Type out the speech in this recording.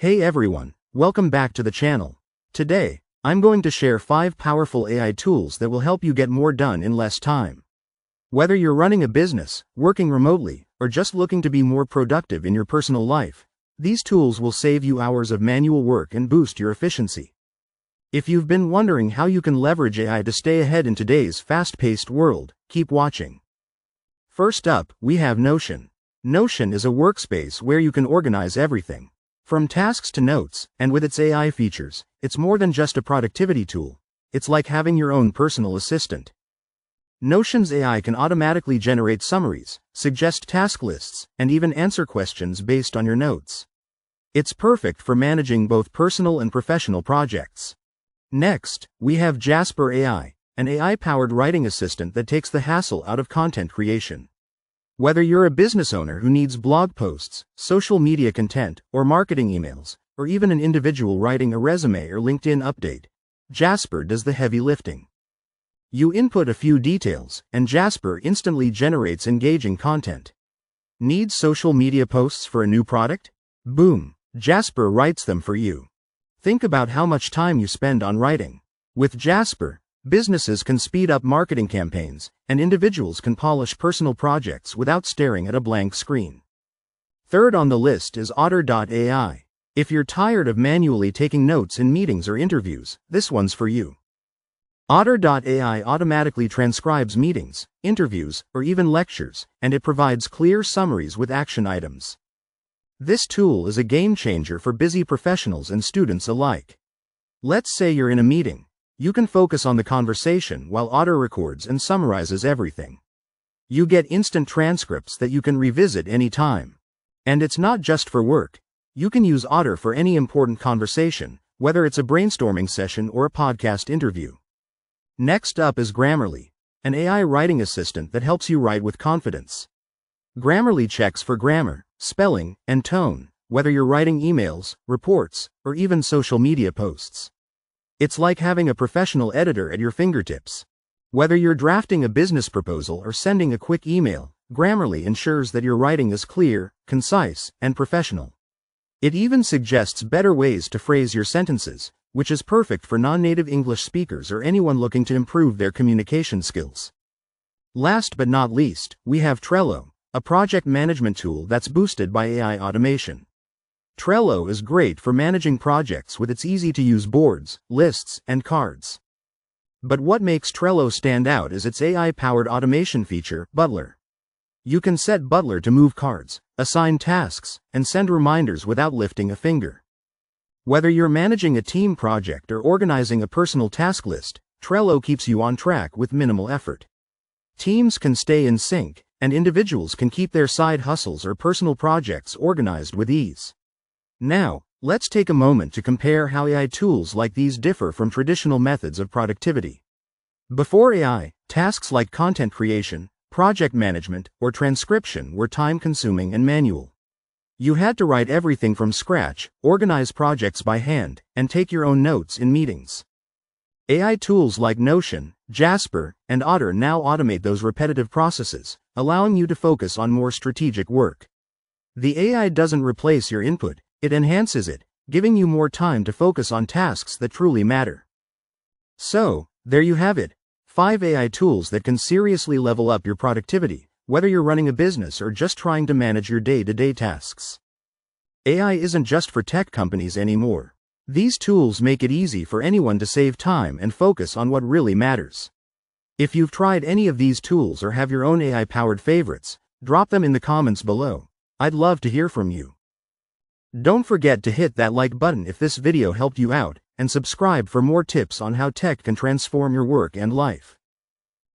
Hey everyone, welcome back to the channel. Today, I'm going to share 5 powerful AI tools that will help you get more done in less time. Whether you're running a business, working remotely, or just looking to be more productive in your personal life, these tools will save you hours of manual work and boost your efficiency. If you've been wondering how you can leverage AI to stay ahead in today's fast-paced world, keep watching. First up, we have Notion. Notion is a workspace where you can organize everything, from tasks to notes, and with its AI features, it's more than just a productivity tool. It's like having your own personal assistant. Notion's AI can automatically generate summaries, suggest task lists, and even answer questions based on your notes. It's perfect for managing both personal and professional projects. Next, we have Jasper AI, an AI-powered writing assistant that takes the hassle out of content creation. Whether you're a business owner who needs blog posts, social media content, or marketing emails, or even an individual writing a resume or LinkedIn update, Jasper does the heavy lifting. You input a few details, and Jasper instantly generates engaging content. Need social media posts for a new product? Boom! Jasper writes them for you. Think about how much time you spend on writing. With Jasper, businesses can speed up marketing campaigns, and individuals can polish personal projects without staring at a blank screen. Third on the list is Otter.ai. If you're tired of manually taking notes in meetings or interviews, this one's for you. Otter.ai automatically transcribes meetings, interviews, or even lectures, and it provides clear summaries with action items. This tool is a game changer for busy professionals and students alike. Let's say you're in a meeting. You can focus on the conversation while Otter records and summarizes everything. You get instant transcripts that you can revisit anytime. And it's not just for work. You can use Otter for any important conversation, whether it's a brainstorming session or a podcast interview. Next up is Grammarly, an AI writing assistant that helps you write with confidence. Grammarly checks for grammar, spelling, and tone, whether you're writing emails, reports, or even social media posts. It's like having a professional editor at your fingertips. Whether you're drafting a business proposal or sending a quick email, Grammarly ensures that your writing is clear, concise, and professional. It even suggests better ways to phrase your sentences, which is perfect for non-native English speakers or anyone looking to improve their communication skills. Last but not least, we have Trello, a project management tool that's boosted by AI automation. Trello is great for managing projects with its easy-to-use boards, lists, and cards. But what makes Trello stand out is its AI-powered automation feature, Butler. You can set Butler to move cards, assign tasks, and send reminders without lifting a finger. Whether you're managing a team project or organizing a personal task list, Trello keeps you on track with minimal effort. Teams can stay in sync, and individuals can keep their side hustles or personal projects organized with ease. Now, let's take a moment to compare how AI tools like these differ from traditional methods of productivity. Before AI, tasks like content creation, project management, or transcription were time-consuming and manual. You had to write everything from scratch, organize projects by hand, and take your own notes in meetings. AI tools like Notion, Jasper, and Otter now automate those repetitive processes, allowing you to focus on more strategic work. The AI doesn't replace your input. It enhances it, giving you more time to focus on tasks that truly matter. So, there you have it, 5 AI tools that can seriously level up your productivity, whether you're running a business or just trying to manage your day-to-day tasks. AI isn't just for tech companies anymore. These tools make it easy for anyone to save time and focus on what really matters. If you've tried any of these tools or have your own AI-powered favorites, drop them in the comments below. I'd love to hear from you. Don't forget to hit that like button if this video helped you out, and subscribe for more tips on how tech can transform your work and life.